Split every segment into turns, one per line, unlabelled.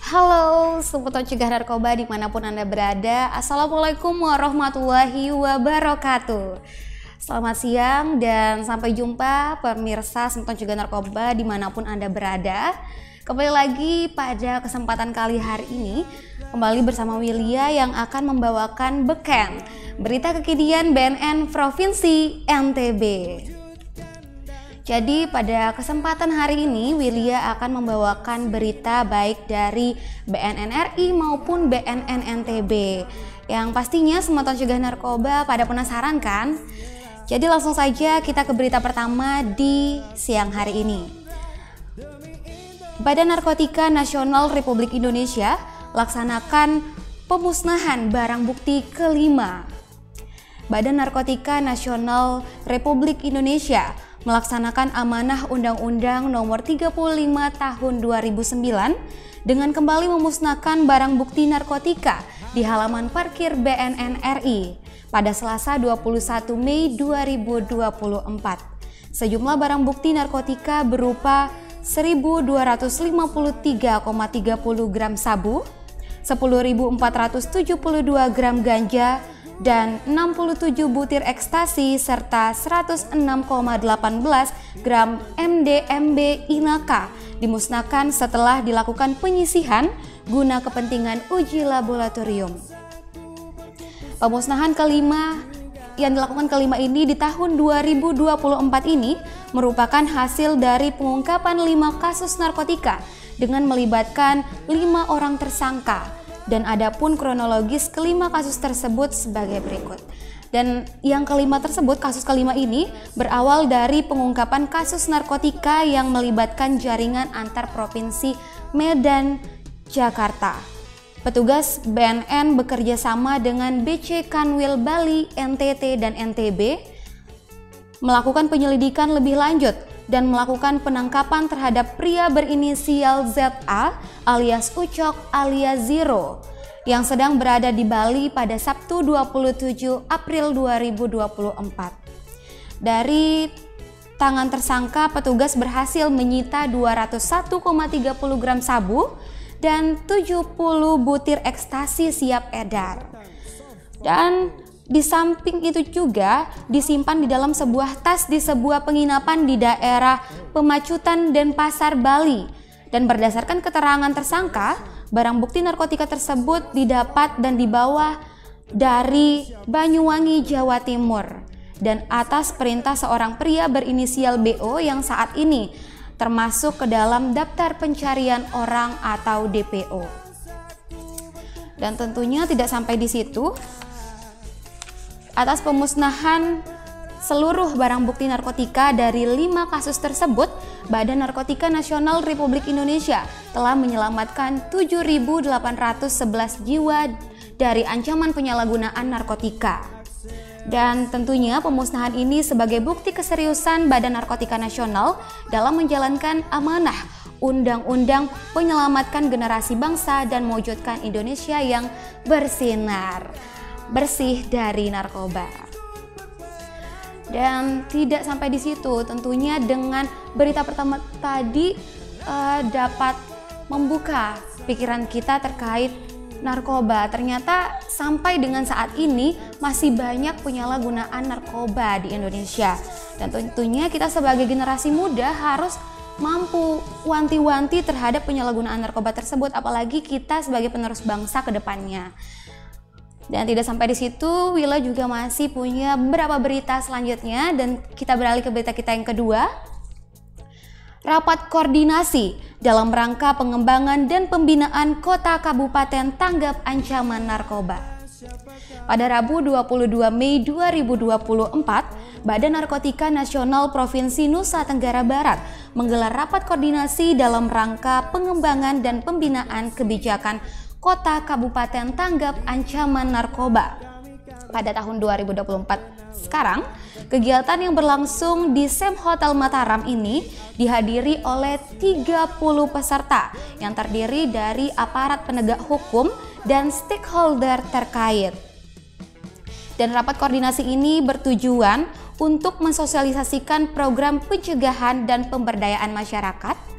Halo, Seputar Cegah Narkoba dimanapun Anda berada. Assalamualaikum warahmatullahi wabarakatuh. Selamat siang dan sampai jumpa pemirsa Seputar Cegah Narkoba dimanapun Anda berada. Kembali lagi pada kesempatan kali hari ini, kembali bersama Willia yang akan membawakan Beken, berita kekinian BNN Provinsi NTB. Jadi pada kesempatan hari ini Willia akan membawakan berita baik dari BNN RI maupun BNN NTB. Yang pastinya Seputar Cegah Narkoba pada penasaran kan? Jadi langsung saja kita ke berita pertama di siang hari ini. Badan Narkotika Nasional Republik Indonesia laksanakan pemusnahan barang bukti kelima. Badan Narkotika Nasional Republik Indonesia melaksanakan amanah Undang-Undang Nomor 35 Tahun 2009 dengan kembali memusnahkan barang bukti narkotika di halaman parkir BNN RI pada Selasa 21 Mei 2024. Sejumlah barang bukti narkotika berupa 1.253,30 gram sabu, 10.472 gram ganja, dan 67 butir ekstasi serta 106,18 gram MDMB Inaka dimusnahkan setelah dilakukan penyisihan guna kepentingan uji laboratorium. Pemusnahan kelima yang dilakukan kelima ini di tahun 2024 ini merupakan hasil dari pengungkapan 5 kasus narkotika dengan melibatkan 5 orang tersangka. Dan adapun kronologis kelima kasus tersebut sebagai berikut. Dan yang kelima tersebut, kasus kelima ini berawal dari pengungkapan kasus narkotika yang melibatkan jaringan antar provinsi Medan, Jakarta. Petugas BNN bekerja sama dengan BC Kanwil Bali, NTT, dan NTB melakukan penyelidikan lebih lanjut dan melakukan penangkapan terhadap pria berinisial ZA alias Ucok alias Zero yang sedang berada di Bali pada Sabtu 27 April 2024. Dari tangan tersangka, petugas berhasil menyita 201,30 gram sabu dan 70 butir ekstasi siap edar. Dan di samping itu juga disimpan di dalam sebuah tas di sebuah penginapan di daerah Pemacutan Denpasar, Bali. Dan berdasarkan keterangan tersangka, barang bukti narkotika tersebut didapat dan dibawa dari Banyuwangi, Jawa Timur. Dan atas perintah seorang pria berinisial BO yang saat ini termasuk ke dalam daftar pencarian orang atau DPO. Dan tentunya tidak sampai di situ. Atas pemusnahan seluruh barang bukti narkotika dari 5 kasus tersebut, Badan Narkotika Nasional Republik Indonesia telah menyelamatkan 7.811 jiwa dari ancaman penyalahgunaan narkotika. Dan tentunya pemusnahan ini sebagai bukti keseriusan Badan Narkotika Nasional dalam menjalankan amanah Undang-Undang Penyelamatkan Generasi Bangsa dan Mewujudkan Indonesia yang bersinar bersih dari narkoba. Dan tidak sampai di situ, tentunya dengan berita pertama tadi dapat membuka pikiran kita terkait narkoba. Ternyata sampai dengan saat ini masih banyak penyalahgunaan narkoba di Indonesia. Dan tentunya kita sebagai generasi muda harus mampu wanti-wanti terhadap penyalahgunaan narkoba tersebut, apalagi kita sebagai penerus bangsa ke depannya. Dan tidak sampai di situ, Willa juga masih punya beberapa berita selanjutnya dan kita beralih ke berita kita yang kedua. Rapat koordinasi dalam rangka pengembangan dan pembinaan kota kabupaten tanggap ancaman narkoba. Pada Rabu 22 Mei 2024, Badan Narkotika Nasional Provinsi Nusa Tenggara Barat menggelar rapat koordinasi dalam rangka pengembangan dan pembinaan kebijakan Kota Kabupaten Tanggap Ancaman Narkoba. Pada tahun 2024 sekarang, kegiatan yang berlangsung di Sem Hotel Mataram ini dihadiri oleh 30 peserta yang terdiri dari aparat penegak hukum dan stakeholder terkait. Dan rapat koordinasi ini bertujuan untuk mensosialisasikan program pencegahan dan pemberdayaan masyarakat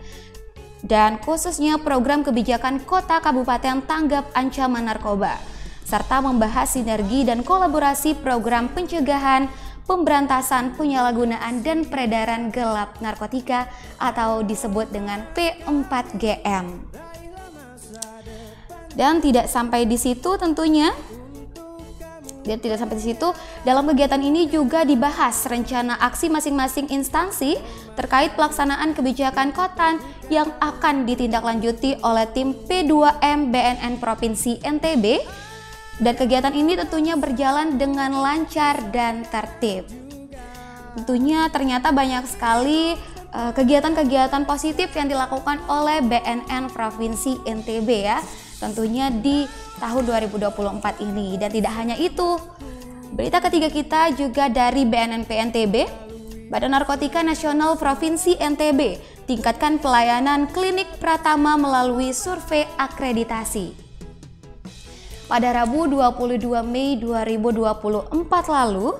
dan khususnya program kebijakan Kota Kabupaten tanggap ancaman narkoba, serta membahas sinergi dan kolaborasi program pencegahan, pemberantasan penyalahgunaan dan peredaran gelap narkotika atau disebut dengan P4GM. Dan tidak sampai di situ tentunya. Dalam kegiatan ini juga dibahas rencana aksi masing-masing instansi terkait pelaksanaan kebijakan kota yang akan ditindaklanjuti oleh tim P2M BNN Provinsi NTB, dan kegiatan ini tentunya berjalan dengan lancar dan tertib. Tentunya ternyata banyak sekali kegiatan-kegiatan positif yang dilakukan oleh BNN Provinsi NTB ya, tentunya di tahun 2024 ini. Dan tidak hanya itu, berita ketiga kita juga dari BNNP NTB. Badan Narkotika Nasional Provinsi NTB tingkatkan pelayanan klinik Pratama melalui survei akreditasi. Pada Rabu 22 Mei 2024 lalu,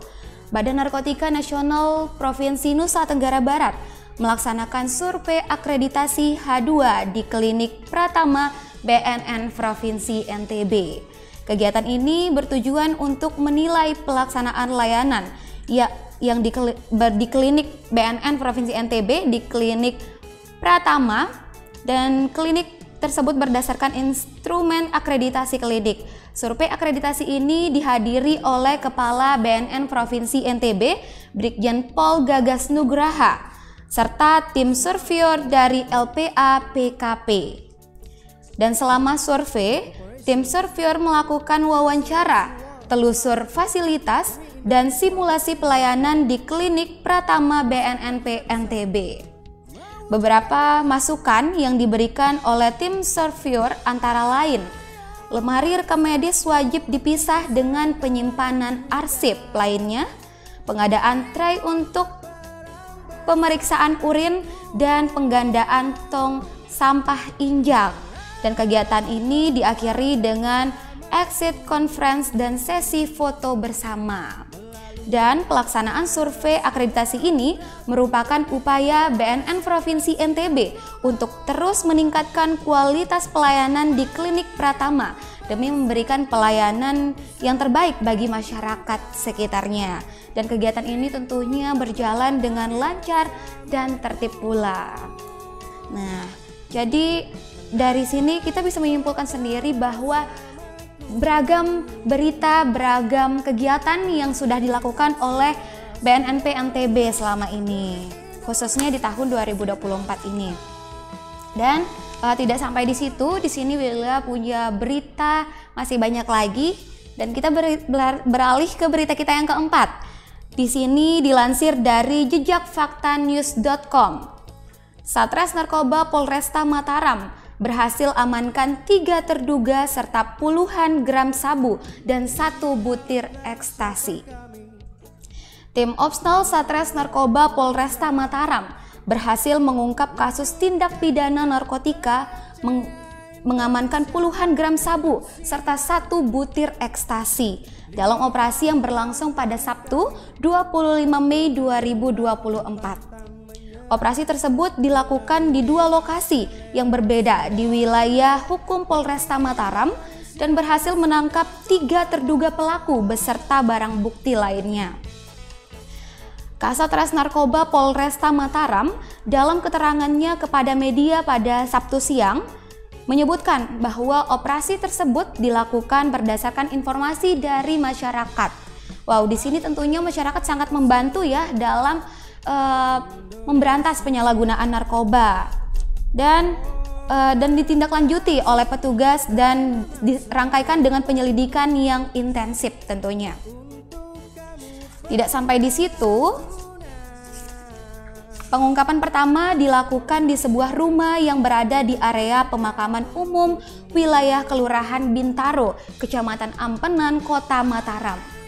Badan Narkotika Nasional Provinsi Nusa Tenggara Barat melaksanakan survei akreditasi H2 di klinik Pratama BNN Provinsi NTB. Kegiatan ini bertujuan untuk menilai pelaksanaan layanan yang di klinik BNN Provinsi NTB, di klinik Pratama, dan klinik tersebut berdasarkan instrumen akreditasi klinik. Survei akreditasi ini dihadiri oleh Kepala BNN Provinsi NTB, Brigjen Pol Gagas Nugraha, serta tim surveyor dari LPA PKP. Dan selama survei, tim surveyor melakukan wawancara, telusur fasilitas, dan simulasi pelayanan di klinik Pratama BNNP NTB. Beberapa masukan yang diberikan oleh tim surveyor antara lain: lemari rekam medis wajib dipisah dengan penyimpanan arsip lainnya, pengadaan tray untuk pemeriksaan urin, dan penggandaan tong sampah injak. Dan kegiatan ini diakhiri dengan exit conference dan sesi foto bersama. Dan pelaksanaan survei akreditasi ini merupakan upaya BNN Provinsi NTB untuk terus meningkatkan kualitas pelayanan di klinik Pratama demi memberikan pelayanan yang terbaik bagi masyarakat sekitarnya. Dan kegiatan ini tentunya berjalan dengan lancar dan tertib pula. Nah, jadi dari sini kita bisa menyimpulkan sendiri bahwa beragam berita, beragam kegiatan yang sudah dilakukan oleh BNNP NTB selama ini, khususnya di tahun 2024 ini. Dan tidak sampai di situ, di sini Willa punya berita masih banyak lagi, dan kita beralih ke berita kita yang keempat. Di sini dilansir dari jejakfaktanews.com. Satres Narkoba Polresta Mataram berhasil amankan 3 terduga serta puluhan gram sabu dan 1 butir ekstasi. Tim Opsnal Satres Narkoba Polresta Mataram berhasil mengungkap kasus tindak pidana narkotika, mengamankan puluhan gram sabu serta 1 butir ekstasi dalam operasi yang berlangsung pada Sabtu 25 Mei 2024. Operasi tersebut dilakukan di 2 lokasi yang berbeda di wilayah hukum Polresta Mataram dan berhasil menangkap 3 terduga pelaku beserta barang bukti lainnya. Kasat Res Narkoba Polresta Mataram dalam keterangannya kepada media pada Sabtu siang menyebutkan bahwa operasi tersebut dilakukan berdasarkan informasi dari masyarakat. Wow, di sini tentunya masyarakat sangat membantu ya dalam memberantas penyalahgunaan narkoba dan ditindaklanjuti oleh petugas dan dirangkaikan dengan penyelidikan yang intensif tentunya. Tidak sampai di situ, pengungkapan pertama dilakukan di sebuah rumah yang berada di area pemakaman umum wilayah Kelurahan Bintaro, Kecamatan Ampenan, Kota Mataram.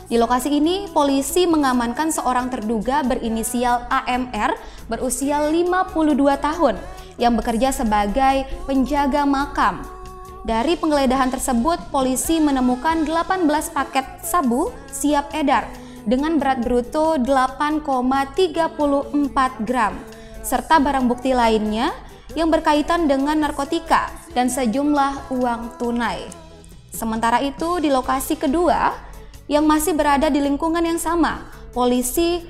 Di lokasi ini, polisi mengamankan seorang terduga berinisial AMR berusia 52 tahun yang bekerja sebagai penjaga makam. Dari penggeledahan tersebut, polisi menemukan 18 paket sabu siap edar dengan berat bruto 8,34 gram serta barang bukti lainnya yang berkaitan dengan narkotika dan sejumlah uang tunai. Sementara itu di lokasi kedua yang masih berada di lingkungan yang sama, polisi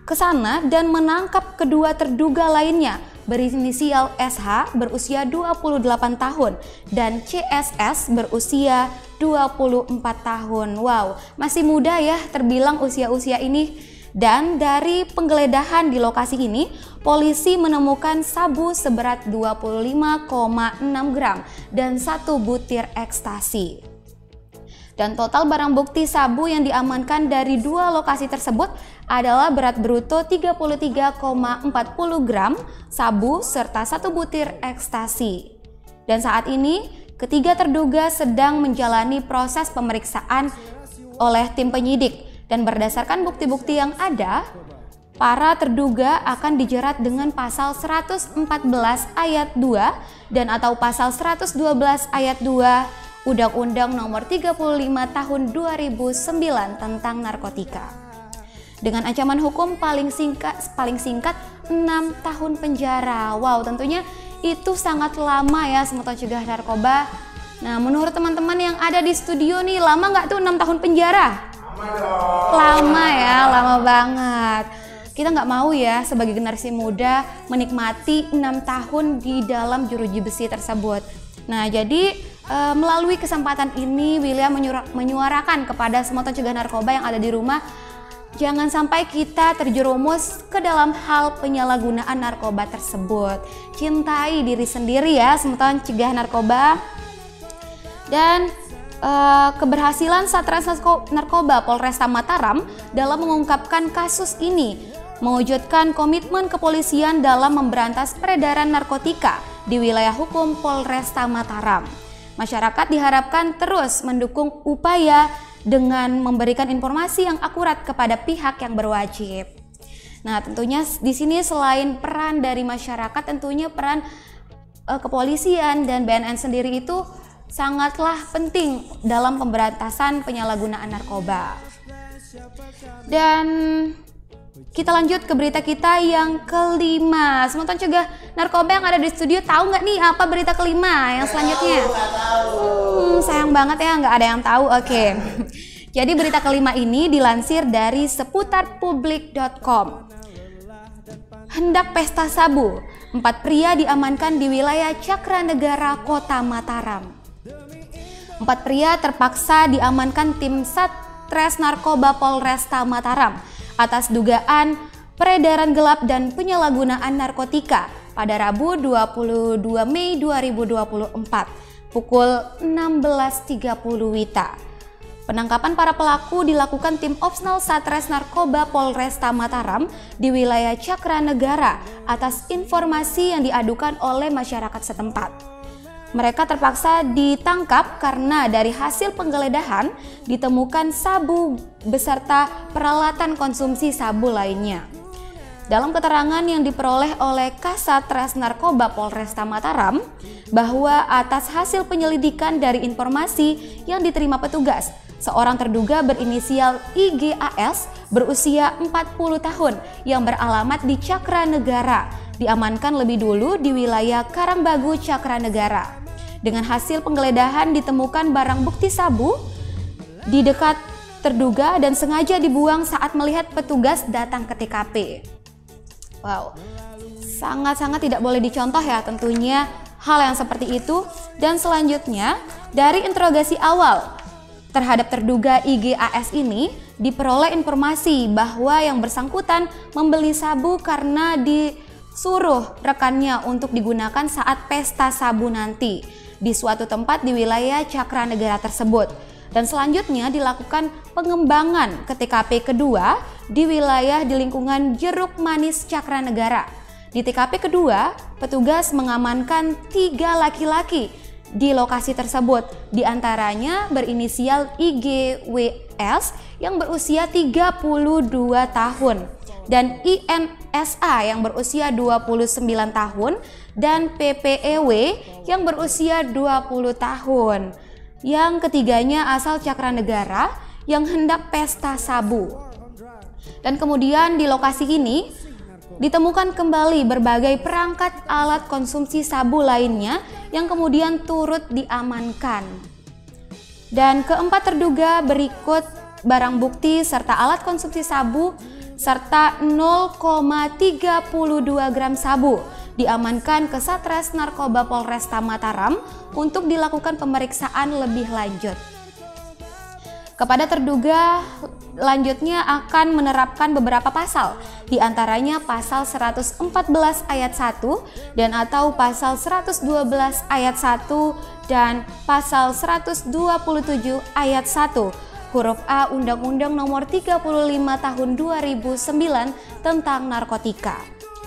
ke sana dan menangkap kedua terduga lainnya berinisial SH berusia 28 tahun dan CSS berusia 24 tahun. Wow, masih muda ya terbilang usia-usia ini. Dan dari penggeledahan di lokasi ini, polisi menemukan sabu seberat 25,6 gram dan 1 butir ekstasi. Dan total barang bukti sabu yang diamankan dari dua lokasi tersebut adalah berat bruto 33,40 gram sabu serta 1 butir ekstasi. Dan saat ini ketiga terduga sedang menjalani proses pemeriksaan oleh tim penyidik dan berdasarkan bukti-bukti yang ada, para terduga akan dijerat dengan pasal 114 ayat 2 dan atau pasal 112 ayat 2 Undang-Undang Nomor 35 Tahun 2009 tentang narkotika. Dengan ancaman hukum paling singkat 6 tahun penjara. Wow, tentunya itu sangat lama ya Semeton Cegah Narkoba. Nah, menurut teman-teman yang ada di studio nih, lama nggak tuh 6 tahun penjara? Lama ya, lama banget. Kita nggak mau ya sebagai generasi muda menikmati 6 tahun di dalam jeruji besi tersebut. Nah, jadi melalui kesempatan ini William menyuarakan kepada Semeton Cegah Narkoba yang ada di rumah, jangan sampai kita terjerumus ke dalam hal penyalahgunaan narkoba tersebut. Cintai diri sendiri ya Semeton Cegah Narkoba. Dan keberhasilan Satres Narkoba Polresta Mataram dalam mengungkapkan kasus ini mewujudkan komitmen kepolisian dalam memberantas peredaran narkotika di wilayah hukum Polresta Mataram. Masyarakat diharapkan terus mendukung upaya dengan memberikan informasi yang akurat kepada pihak yang berwajib. Nah, tentunya di sini selain peran dari masyarakat, tentunya peran kepolisian dan BNN sendiri itu sangatlah penting dalam pemberantasan penyalahgunaan narkoba. Dan kita lanjut ke berita kita yang kelima. Semeton Cegah Narkoba yang ada di studio tahu nggak nih apa berita kelima yang selanjutnya? Sayang banget ya nggak ada yang tahu. Oke. Jadi berita kelima ini dilansir dari seputarpublik.com. Hendak pesta sabu, 4 pria diamankan di wilayah Cakranegara, Kota Mataram. 4 pria terpaksa diamankan tim Satres Narkoba Polresta Mataram atas dugaan peredaran gelap dan penyalahgunaan narkotika pada Rabu 22 Mei 2024 pukul 16.30 WITA. Penangkapan para pelaku dilakukan tim Opsnal Satres Narkoba Polresta Mataram di wilayah Cakranegara atas informasi yang diadukan oleh masyarakat setempat. Mereka terpaksa ditangkap karena dari hasil penggeledahan ditemukan sabu beserta peralatan konsumsi sabu lainnya. Dalam keterangan yang diperoleh oleh Kasatres Narkoba Polresta Mataram, bahwa atas hasil penyelidikan dari informasi yang diterima petugas, seorang terduga berinisial IGAS berusia 40 tahun yang beralamat di Cakranegara diamankan lebih dulu di wilayah Karangbagu, Cakranegara. Dengan hasil penggeledahan ditemukan barang bukti sabu di dekat terduga dan sengaja dibuang saat melihat petugas datang ke TKP. Wow, sangat-sangat tidak boleh dicontoh ya tentunya hal yang seperti itu. Dan selanjutnya dari interogasi awal terhadap terduga IGAS ini diperoleh informasi bahwa yang bersangkutan membeli sabu karena disuruh rekannya untuk digunakan saat pesta sabu nanti di suatu tempat di wilayah Cakranegara tersebut. Dan selanjutnya dilakukan pengembangan ke TKP kedua di wilayah di lingkungan Jeruk Manis Cakranegara. Di TKP kedua, petugas mengamankan 3 laki-laki di lokasi tersebut, di antaranya berinisial IGWS yang berusia 32 tahun dan INSA yang berusia 29 tahun dan PPEW yang berusia 20 tahun. Yang ketiganya asal Cakranegara yang hendak pesta sabu. Dan kemudian di lokasi ini ditemukan kembali berbagai perangkat alat konsumsi sabu lainnya yang kemudian turut diamankan. Dan keempat terduga berikut barang bukti serta alat konsumsi sabu serta 0,32 gram sabu diamankan ke Satres Narkoba Polresta Mataram untuk dilakukan pemeriksaan lebih lanjut. Kepada terduga lanjutnya akan menerapkan beberapa pasal, diantaranya pasal 114 ayat 1 dan atau pasal 112 ayat 1 dan pasal 127 ayat 1 huruf A Undang-Undang Nomor 35 Tahun 2009 tentang narkotika.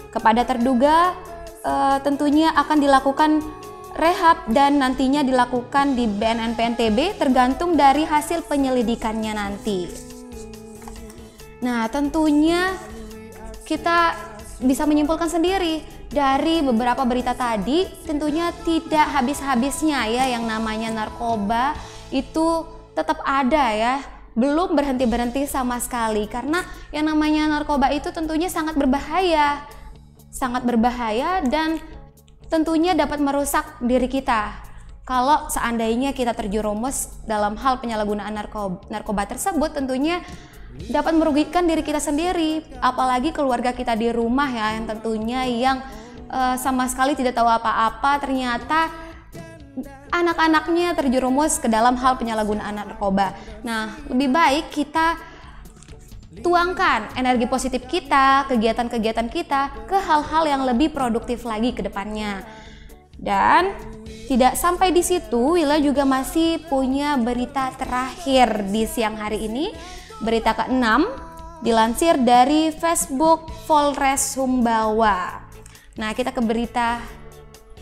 Kepada terduga tentunya akan dilakukan rehab dan nantinya dilakukan di BNN/PNTB tergantung dari hasil penyelidikannya nanti. Nah, tentunya kita bisa menyimpulkan sendiri dari beberapa berita tadi, tentunya tidak habis-habisnya ya yang namanya narkoba itu tetap ada ya, belum berhenti-berhenti sama sekali, karena yang namanya narkoba itu tentunya sangat berbahaya dan tentunya dapat merusak diri kita kalau seandainya kita terjerumus dalam hal penyalahgunaan narkoba tersebut. Tentunya dapat merugikan diri kita sendiri, apalagi keluarga kita di rumah ya, yang tentunya sama sekali tidak tahu apa-apa, ternyata anak-anaknya terjerumus ke dalam hal penyalahgunaan narkoba. Nah, lebih baik kita tuangkan energi positif kita, kegiatan-kegiatan kita ke hal-hal yang lebih produktif lagi ke depannya. Dan tidak sampai di situ, Wila juga masih punya berita terakhir di siang hari ini. Berita ke-6 dilansir dari Facebook Polres Sumbawa. Nah, kita ke berita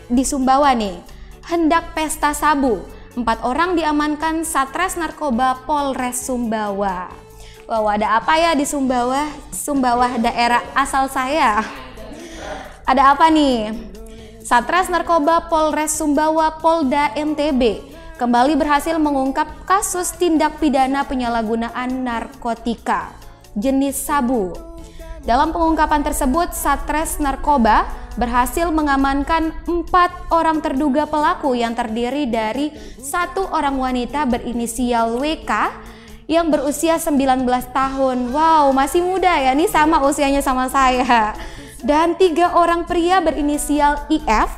di Sumbawa nih. Hendak pesta sabu, 4 orang diamankan Satres Narkoba Polres Sumbawa. Wow, ada apa ya di Sumbawa? Sumbawa daerah asal saya. Ada apa nih? Satres Narkoba Polres Sumbawa Polda NTB kembali berhasil mengungkap kasus tindak pidana penyalahgunaan narkotika jenis sabu. Dalam pengungkapan tersebut, Satres Narkoba berhasil mengamankan 4 orang terduga pelaku yang terdiri dari 1 orang wanita berinisial WK yang berusia 19 tahun. Wow, masih muda ya, ini sama usianya sama saya. Dan 3 orang pria berinisial IF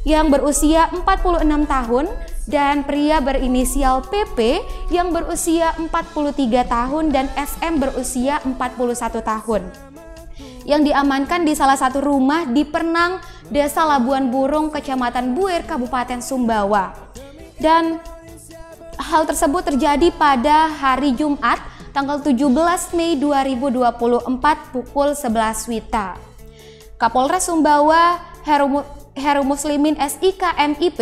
yang berusia 46 tahun dan pria berinisial PP yang berusia 43 tahun dan SM berusia 41 tahun. Yang diamankan di salah satu rumah di Pernang, Desa Labuan Burung, Kecamatan Buir, Kabupaten Sumbawa. Dan hal tersebut terjadi pada hari Jumat, tanggal 17 Mei 2024 pukul 11 WITA. Kapolres Sumbawa Heru Muslimin SIK MIP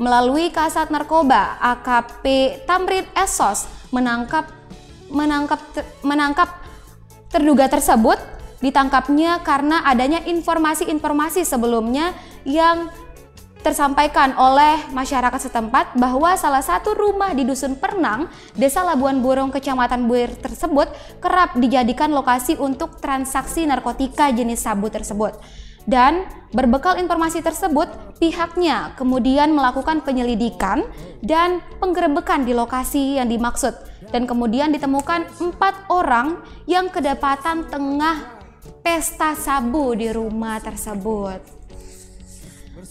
melalui Kasat Narkoba AKP Tamrin Esos menangkap terduga tersebut. Ditangkapnya karena adanya informasi-informasi sebelumnya yang tersampaikan oleh masyarakat setempat bahwa salah satu rumah di Dusun Pernang, Desa Labuan Burung, Kecamatan Buir tersebut kerap dijadikan lokasi untuk transaksi narkotika jenis sabu tersebut. Dan berbekal informasi tersebut, pihaknya kemudian melakukan penyelidikan dan penggerebekan di lokasi yang dimaksud. Dan kemudian ditemukan 4 orang yang kedapatan tengah pesta sabu di rumah tersebut.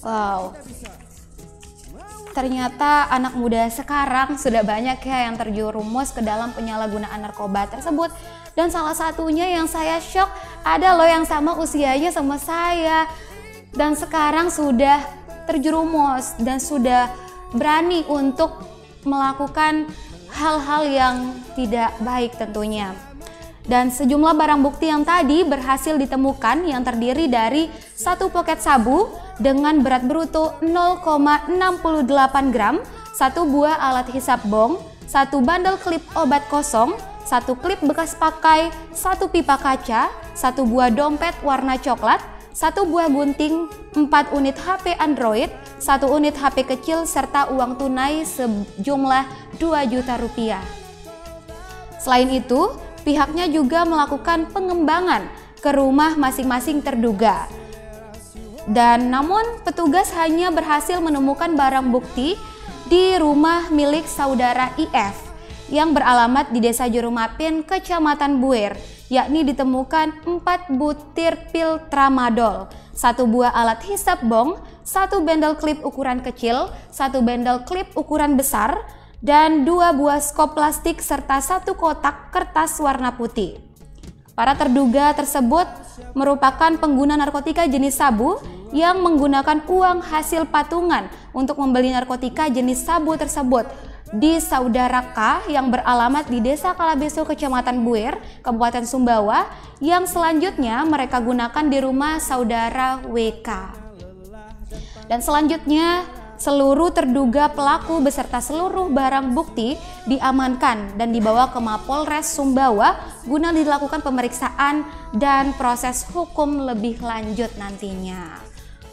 Wow, ternyata anak muda sekarang sudah banyak ya yang terjerumus ke dalam penyalahgunaan narkoba tersebut. Dan salah satunya yang saya shock, ada loh yang sama usianya sama saya dan sekarang sudah terjerumus dan sudah berani untuk melakukan hal-hal yang tidak baik tentunya. Dan sejumlah barang bukti yang tadi berhasil ditemukan yang terdiri dari 1 poket sabu dengan berat bruto 0,68 gram, 1 buah alat hisap bong, 1 bandel klip obat kosong, 1 klip bekas pakai, 1 pipa kaca, 1 buah dompet warna coklat, 1 buah gunting, 4 unit HP Android, 1 unit HP kecil serta uang tunai sejumlah 2 juta rupiah. Selain itu, pihaknya juga melakukan pengembangan ke rumah masing-masing terduga. Dan namun petugas hanya berhasil menemukan barang bukti di rumah milik saudara IF yang beralamat di Desa Jurumapin, Kecamatan Buir, yakni ditemukan 4 butir pil tramadol, 1 buah alat hisap bong, 1 bendel klip ukuran kecil, 1 bendel klip ukuran besar, dan 2 buah skop plastik serta 1 kotak kertas warna putih. Para terduga tersebut merupakan pengguna narkotika jenis sabu yang menggunakan uang hasil patungan untuk membeli narkotika jenis sabu tersebut di saudara K yang beralamat di Desa Kalabeso, Kecamatan Buir, Kabupaten Sumbawa, yang selanjutnya mereka gunakan di rumah saudara WK. Dan selanjutnya seluruh terduga pelaku beserta seluruh barang bukti diamankan dan dibawa ke Mapolres Sumbawa guna dilakukan pemeriksaan dan proses hukum lebih lanjut nantinya.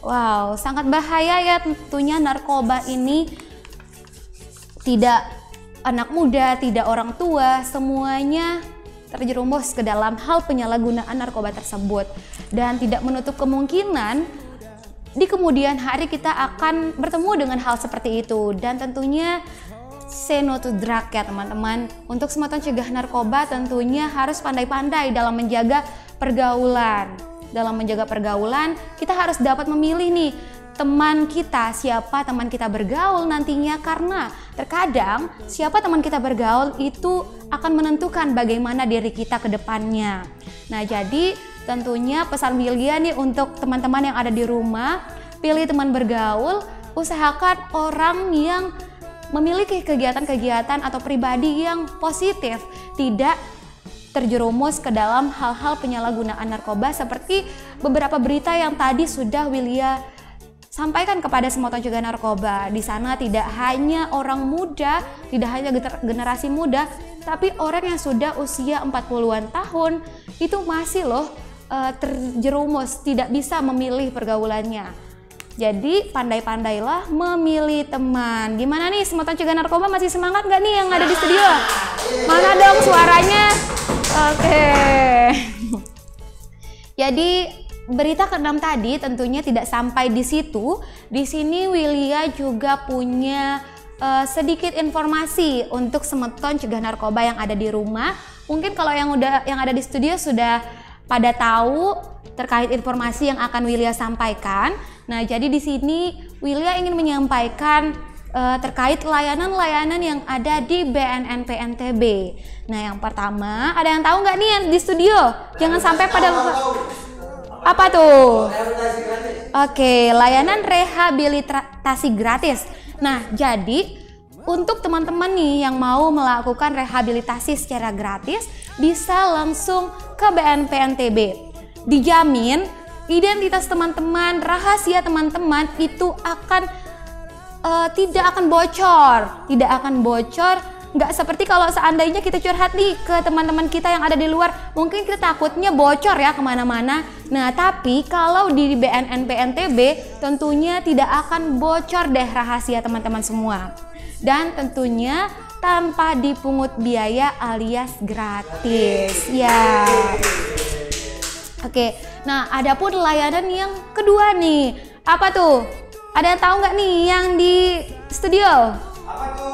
Wow, sangat bahaya ya tentunya narkoba ini. Tidak anak muda, tidak orang tua, semuanya terjerumus ke dalam hal penyalahgunaan narkoba tersebut. Dan tidak menutup kemungkinan di kemudian hari kita akan bertemu dengan hal seperti itu. Dan tentunya say no to drug ya teman-teman. Untuk semua cegah narkoba tentunya harus pandai-pandai dalam menjaga pergaulan. Dalam menjaga pergaulan kita harus dapat memilih nih teman kita, siapa teman kita bergaul nantinya, karena terkadang siapa teman kita bergaul itu akan menentukan bagaimana diri kita ke depannya. Nah, jadi tentunya pesan Willia nih untuk teman-teman yang ada di rumah, pilih teman bergaul, usahakan orang yang memiliki kegiatan-kegiatan atau pribadi yang positif, tidak terjerumus ke dalam hal-hal penyalahgunaan narkoba seperti beberapa berita yang tadi sudah Willia sampaikan kepada semua pencegah narkoba. Di sana tidak hanya orang muda, tidak hanya generasi muda, tapi orang yang sudah usia 40-an tahun itu masih loh terjerumus, tidak bisa memilih pergaulannya. Jadi pandai-pandailah memilih teman. Gimana nih semua pencegah narkoba, masih semangat nggak nih yang ada di studio? Mana dong suaranya? Oke. Jadi berita ke-6 tadi tentunya tidak sampai di situ. Di sini Willia juga punya sedikit informasi untuk semeton cegah narkoba yang ada di rumah. Mungkin kalau yang ada di studio sudah pada tahu terkait informasi yang akan Willia sampaikan. Nah, jadi di sini Willia ingin menyampaikan terkait layanan-layanan yang ada di BNNP NTB. Nah, yang pertama, ada yang tahu nggak nih yang di studio? Jangan sampai pada lupa. Apa tuh? Oke, layanan rehabilitasi gratis. Nah, jadi untuk teman-teman nih yang mau melakukan rehabilitasi secara gratis, bisa langsung ke BNP NTB. Dijamin identitas teman-teman, rahasia teman-teman itu tidak akan bocor. Nggak seperti kalau seandainya kita curhat nih ke teman-teman kita yang ada di luar, mungkin kita takutnya bocor ya kemana-mana. Nah, tapi kalau di BNNP NTB tentunya tidak akan bocor deh rahasia teman-teman semua. Dan tentunya tanpa dipungut biaya alias gratis. Ya. Oke, nah adapun layanan yang kedua nih, apa tuh? Ada yang tahu nggak nih yang di studio? Apa tuh?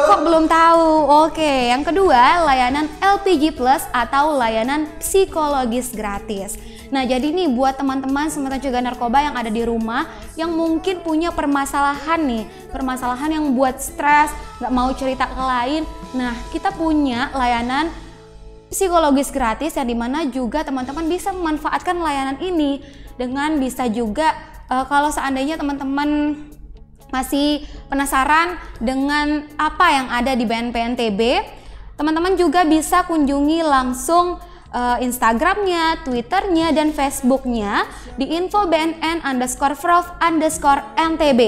Kok belum tahu? Oke, yang kedua layanan LPG Plus atau layanan psikologis gratis. Nah, jadi nih buat teman-teman semua pencegah narkoba yang ada di rumah yang mungkin punya permasalahan nih, permasalahan yang buat stres, nggak mau cerita ke lain. Nah, kita punya layanan psikologis gratis yang dimana juga teman-teman bisa memanfaatkan layanan ini dengan bisa juga kalau seandainya teman-teman masih penasaran dengan apa yang ada di BNP NTB, teman-teman juga bisa kunjungi langsung Instagramnya, Twitternya, dan Facebooknya di info BNN_Prof_NTB.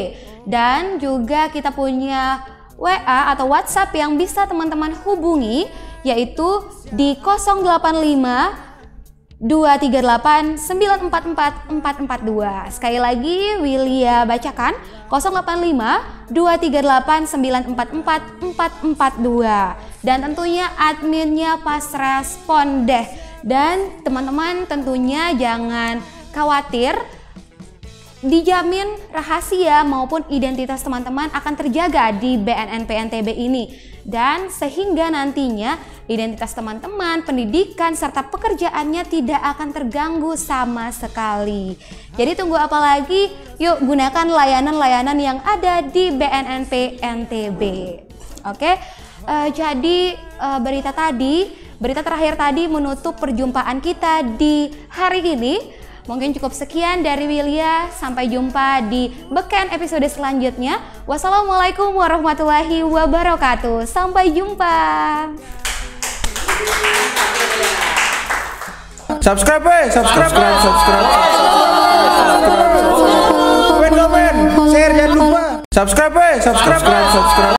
Dan juga kita punya WA atau WhatsApp yang bisa teman-teman hubungi, yaitu di 085 238 944 442. Sekali lagi Willia bacakan 085 238 944 442. Dan tentunya adminnya pas respon deh. Dan teman-teman tentunya jangan khawatir, dijamin rahasia maupun identitas teman-teman akan terjaga di BNN PNTB ini, dan sehingga nantinya identitas teman-teman, pendidikan serta pekerjaannya tidak akan terganggu sama sekali. Jadi tunggu apa lagi? Yuk gunakan layanan-layanan yang ada di BNN PNTB. Oke, jadi berita terakhir tadi menutup perjumpaan kita di hari ini. Mungkin cukup sekian dari Wilya. Sampai jumpa di Beken episode selanjutnya. Wassalamualaikum warahmatullahi wabarakatuh. Sampai jumpa.
Subscribe. Komen, share jangan lupa. Subscribe.